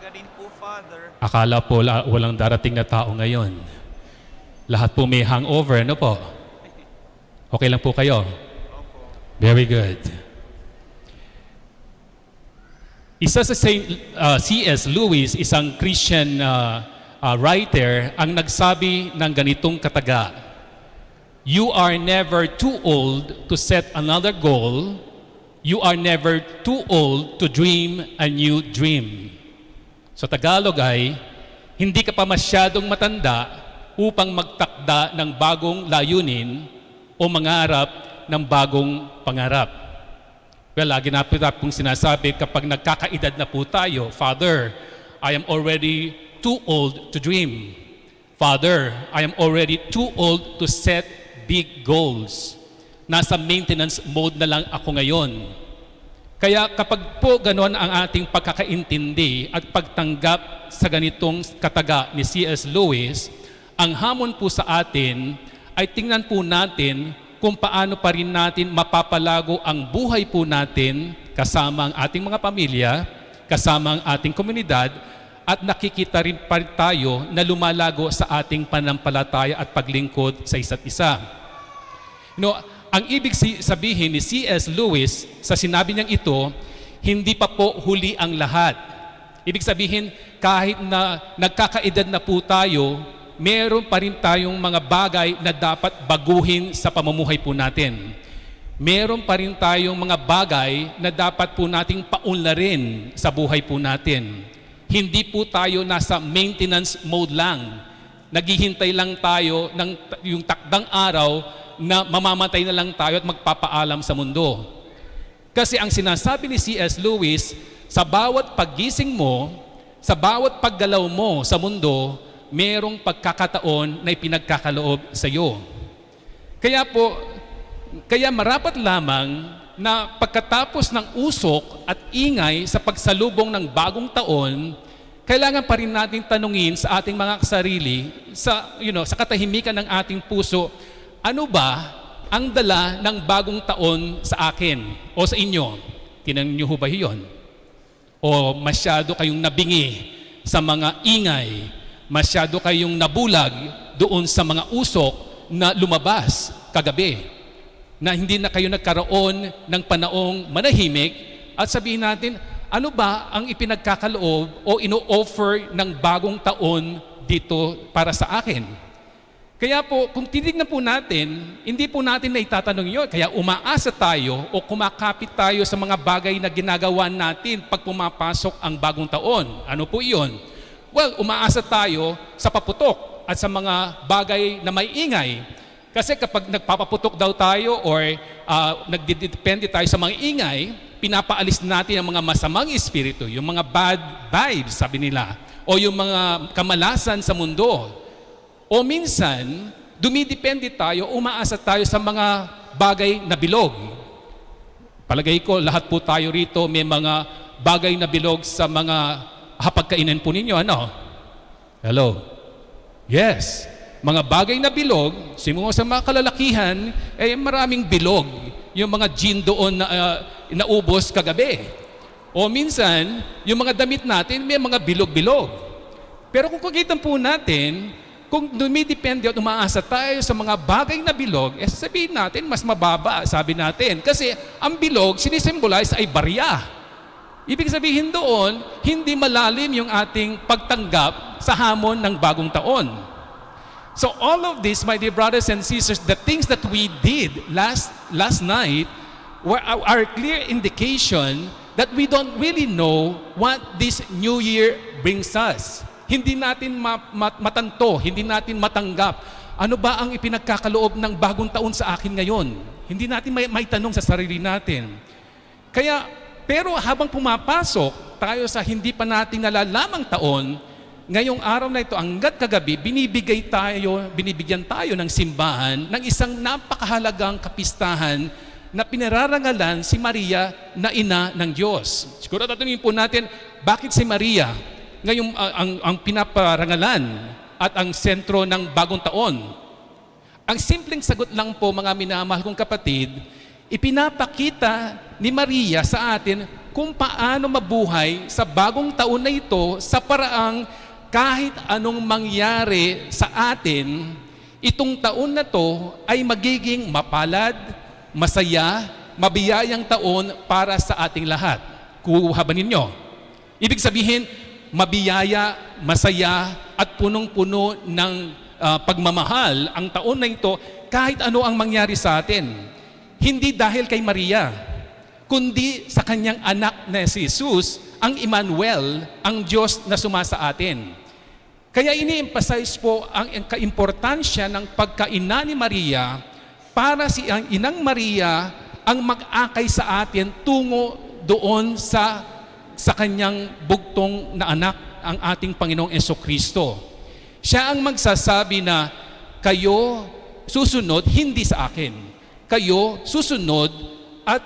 umaga din po, Father. Akala po walang darating na tao ngayon. Lahat po may hangover, ano po? Okay lang po kayo? Opo. Very good. Isa sa C.S. Lewis, isang Christian writer, ang nagsabi ng ganitong kataga, "You are never too old to set another goal. You are never too old to dream a new dream." Sa Tagalog ay, hindi ka pa masyadong matanda upang magtakda ng bagong layunin o mangarap ng bagong pangarap. Well, lagi na pong sinasabi kapag nagkakaedad na po tayo, "Father, I am already too old to dream. Father, I am already too old to set big goals. Nasa maintenance mode na lang ako ngayon." Kaya kapag po ganon ang ating pagkakaintindi at pagtanggap sa ganitong kataga ni C.S. Lewis, ang hamon po sa atin ay tingnan po natin kung paano pa rin natin mapapalago ang buhay po natin kasama ang ating mga pamilya, kasama ang ating komunidad, at nakikita rin pa rin tayo na lumalago sa ating panampalataya at paglingkod sa isa't isa. Ang ibig sabihin ni C.S. Lewis sa sinabi niyang ito, hindi pa po huli ang lahat. Ibig sabihin, kahit na nagkakaedad na po tayo, meron pa rin tayong mga bagay na dapat baguhin sa pamumuhay po natin. Meron pa rin tayong mga bagay na dapat po nating paunlarin sa buhay po natin. Hindi po tayo nasa maintenance mode lang. Naghihintay lang tayo ng yung takdang araw na mamamatay na lang tayo at magpapaalam sa mundo. Kasi ang sinasabi ni C.S. Lewis, sa bawat paggising mo, sa bawat paggalaw mo sa mundo, merong pagkakataon na ipinagkakaloob sa iyo. Kaya marapat lamang na pagkatapos ng usok at ingay sa pagsalubong ng bagong taon, kailangan pa rin natin tanungin sa ating mga sarili, sa katahimikan ng ating puso, ano ba ang dala ng bagong taon sa akin o sa inyo? Tinanong niyo ba yun? O masyado kayong nabingi sa mga ingay, masyado kayong nabulag doon sa mga usok na lumabas kagabi, na hindi na kayo nagkaroon ng panaong manahimik, at sabihin natin, ano ba ang ipinagkakaloob o ino-offer ng bagong taon dito para sa akin? Kaya po, kung titignan po natin, hindi po natin na itatanong yun. Kaya umaasa tayo o kumakapit tayo sa mga bagay na ginagawa natin pag pumapasok ang bagong taon. Ano po iyon? Well, umaasa tayo sa paputok at sa mga bagay na may ingay. Kasi kapag nagpapaputok daw tayo or nagdidepende tayo sa mga ingay, pinapaalis natin ang mga masamang espiritu, yung mga bad vibes, sabi nila, o yung mga kamalasan sa mundo. O minsan, dumidepende tayo, umaasa tayo sa mga bagay na bilog. Palagay ko, lahat po tayo rito may mga bagay na bilog sa mga hapagkainan po ninyo, ano? Hello? Yes. Mga bagay na bilog, simula sa mga kalalakihan, maraming bilog. Yung mga gin doon na naubos kagabi. O minsan, yung mga damit natin, may mga bilog-bilog. Pero kung kagitan po natin, kung dumidepende at umaasa tayo sa mga bagay na bilog, sabihin natin, mas mababa, sabi natin. Kasi ang bilog, sinisimbolize ay barya. Ibig sabihin doon, hindi malalim yung ating pagtanggap sa hamon ng bagong taon. So all of this, my dear brothers and sisters, the things that we did last night are a clear indication that we don't really know what this new year brings us. Hindi natin matanto, hindi natin matanggap, ano ba ang ipinagkakaloob ng bagong taon sa akin ngayon? Hindi natin may tanong sa sarili natin. Pero habang pumapasok tayo sa hindi pa natin nalalamang taon, ngayong araw na ito, hanggat kagabi, binibigyan tayo ng simbahan ng isang napakahalagang kapistahan na pinararangalan si Maria na ina ng Diyos. Siguro tatanungin po natin, bakit si Maria ngayong ang pinaparangalan at ang sentro ng bagong taon? Ang simpleng sagot lang po, mga minamahal kong kapatid, ipinapakita ni Maria sa atin kung paano mabuhay sa bagong taon na ito sa paraang kahit anong mangyari sa atin, itong taon na to ay magiging mapalad, masaya, mabiyayang taon para sa ating lahat. Kuha ba ninyo? Ibig sabihin, mabiyaya, masaya, at punong-puno ng pagmamahal ang taon na ito kahit ano ang mangyari sa atin. Hindi dahil kay Maria, kundi sa kanyang anak na si Jesus, ang Emmanuel, ang Diyos na sumasa atin. Kaya ini-emphasize po ang kaimportansya ng pagkaina ni Maria para si ang inang Maria ang mag-akay sa atin tungo doon sa kanyang bugtong na anak, ang ating Panginoong Jesucristo. Siya ang magsasabi na kayo susunod hindi sa akin. Kayo susunod at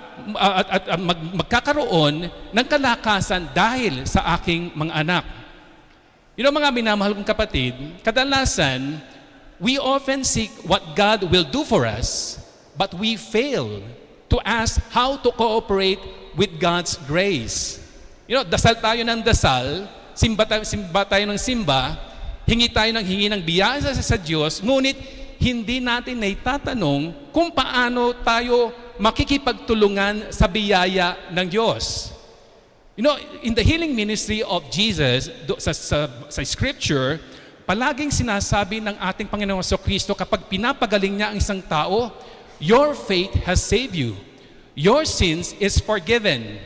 magkakaroon ng kalakasan dahil sa aking mga anak. Mga minamahal kong kapatid, kadalasan, we often seek what God will do for us, but we fail to ask how to cooperate with God's grace. Dasal tayo ng dasal, simba tayo ng simba, hingi tayo ng hingi ng biyaya sa Diyos, ngunit hindi natin naitatanong kung paano tayo makikipagtulungan sa biyaya ng Diyos. In the healing ministry of Jesus, sa Scripture, palaging sinasabi ng ating Panginoong Jesucristo kapag pinapagaling niya ang isang tao, your faith has saved you. Your sins is forgiven.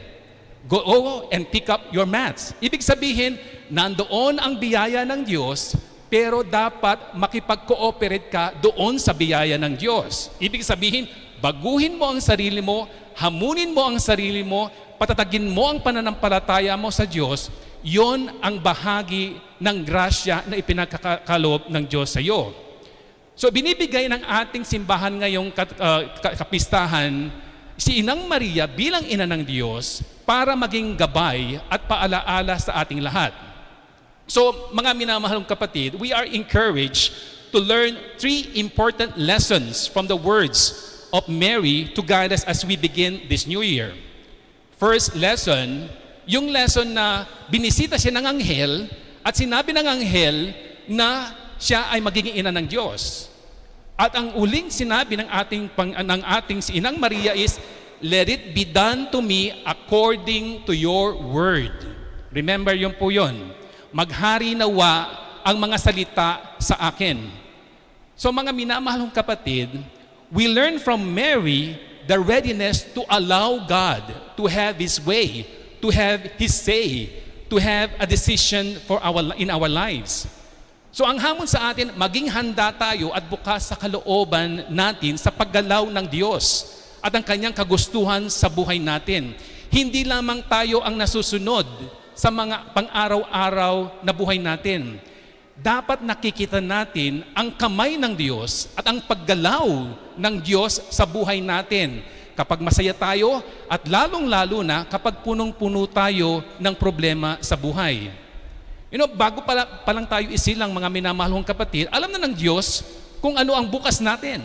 Go and pick up your mats. Ibig sabihin, nandoon ang biyaya ng Diyos, pero dapat makipag-cooperate ka doon sa biyaya ng Diyos. Ibig sabihin, baguhin mo ang sarili mo, hamunin mo ang sarili mo, patatagin mo ang pananampalataya mo sa Diyos, yon ang bahagi ng grasya na ipinagkakaloob ng Diyos sa iyo. So binibigay ng ating simbahan ngayong kapistahan si Inang Maria bilang ina ng Diyos para maging gabay at paalaala sa ating lahat. So mga minamahal kapatid, we are encouraged to learn 3 important lessons from the words of Mary to guide us as we begin this new year. First lesson, yung lesson na binisita siya ng anghel at sinabi ng anghel na siya ay magiging ina ng Diyos. At ang uling sinabi ng ating si Inang Maria is, let it be done to me according to your word. Remember yun po yun. Maghari nawa ang mga salita sa akin. So mga minamahal kapatid, we learn from Mary the readiness to allow God to have His way, to have His say, to have a decision in our lives. So ang hamon sa atin, maging handa tayo at bukas sa kalooban natin sa paggalaw ng Diyos at ang Kanyang kagustuhan sa buhay natin. Hindi lamang tayo ang nasusunod sa mga pang-araw-araw na buhay natin. Dapat nakikita natin ang kamay ng Diyos at ang paggalaw ng Diyos sa buhay natin kapag masaya tayo at lalong-lalo na kapag punong-puno tayo ng problema sa buhay. Bago pa lang tayo isilang mga minamahal kong kapatid, alam na ng Diyos kung ano ang bukas natin.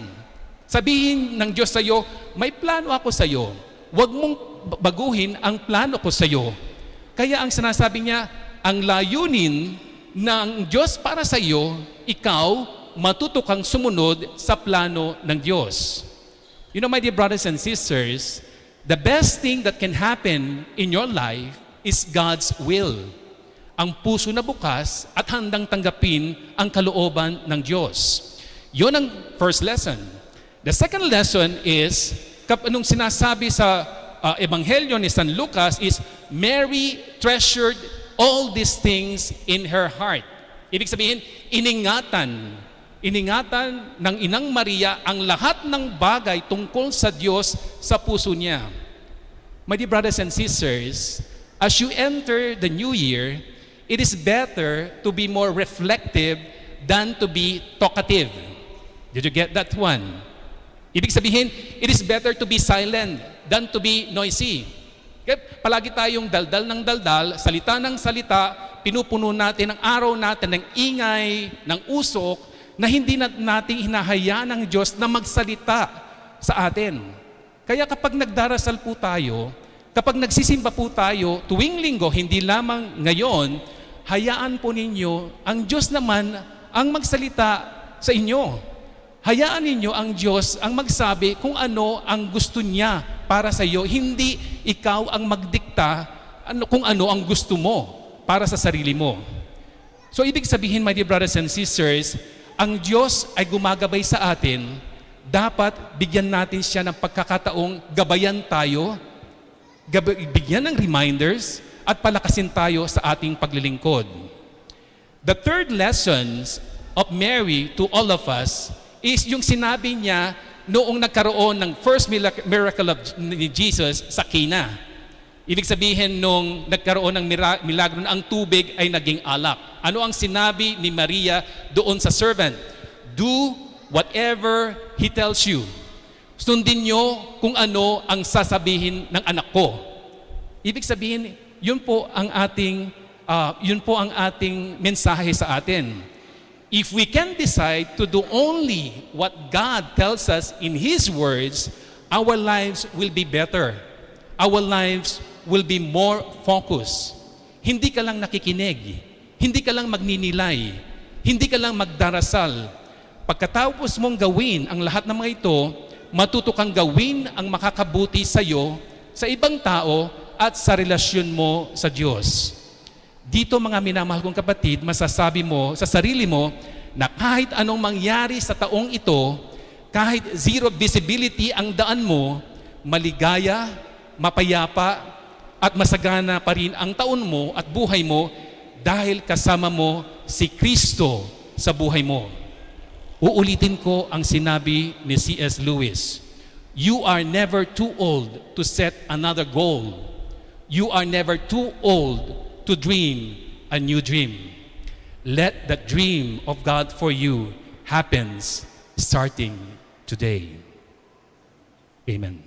Sabihin ng Diyos sa iyo, may plano ako sa iyo. Huwag mong baguhin ang plano ko sa iyo. Kaya ang sinasabi niya, ang layunin ng Diyos para sa iyo, ikaw matuto kang sumunod sa plano ng Diyos. My dear brothers and sisters, the best thing that can happen in your life is God's will. Ang puso na bukas at handang tanggapin ang kalooban ng Diyos. Yun ang first lesson. The second lesson is, nung sinasabi sa Ebanghelyo ni San Lucas is, Mary treasured all these things in her heart. Ibig sabihin, iningatan ng Inang Maria ang lahat ng bagay tungkol sa Diyos sa puso niya. My dear brothers and sisters, as you enter the new year, it is better to be more reflective than to be talkative. Did you get that one? Ibig sabihin, it is better to be silent than to be noisy. Kaya palagi tayong daldal ng daldal, salita ng salita, pinupuno natin ang araw natin ng ingay, ng usok, na hindi natin hinahayaan ng Diyos na magsalita sa atin. Kaya kapag nagdarasal po tayo, Kapag nagsisimba po tayo tuwing linggo, hindi lamang ngayon, hayaan po ninyo ang Diyos naman ang magsalita sa inyo. Hayaan ninyo ang Diyos ang magsabi kung ano ang gusto niya para sa iyo. Hindi ikaw ang magdikta kung ano ang gusto mo para sa sarili mo. So ibig sabihin, my dear brothers and sisters, ang Diyos ay gumagabay sa atin. Dapat bigyan natin siya ng pagkakataong gabayan tayo, bigyan ng reminders, at palakasin tayo sa ating paglilingkod. The third lessons of Mary to all of us is yung sinabi niya noong nagkaroon ng first miracle of ni Jesus sa Cana. Ibig sabihin nung nagkaroon ng milagro na ang tubig ay naging alak. Ano ang sinabi ni Maria doon sa servant? Do whatever he tells you. Sundin nyo kung ano ang sasabihin ng anak ko. Ibig sabihin, yun po ang ating mensahe sa atin. If we can decide to do only what God tells us in His words, our lives will be better. Our lives will be more focused. Hindi ka lang nakikinig. Hindi ka lang magninilay. Hindi ka lang magdarasal. Pagkatapos mong gawin ang lahat ng mga ito, matuto kang gawin ang makakabuti sa iyo, sa ibang tao, at sa relasyon mo sa Diyos. Dito, mga minamahal kong kapatid, masasabi mo sa sarili mo na kahit anong mangyari sa taong ito, kahit zero visibility ang daan mo, maligaya, mapayapa, at masagana pa rin ang taon mo at buhay mo dahil kasama mo si Kristo sa buhay mo. Uulitin ko ang sinabi ni C.S. Lewis, "You are never too old to set another goal. You are never too old to dream a new dream. Let the dream of God for you happens starting today." Amen.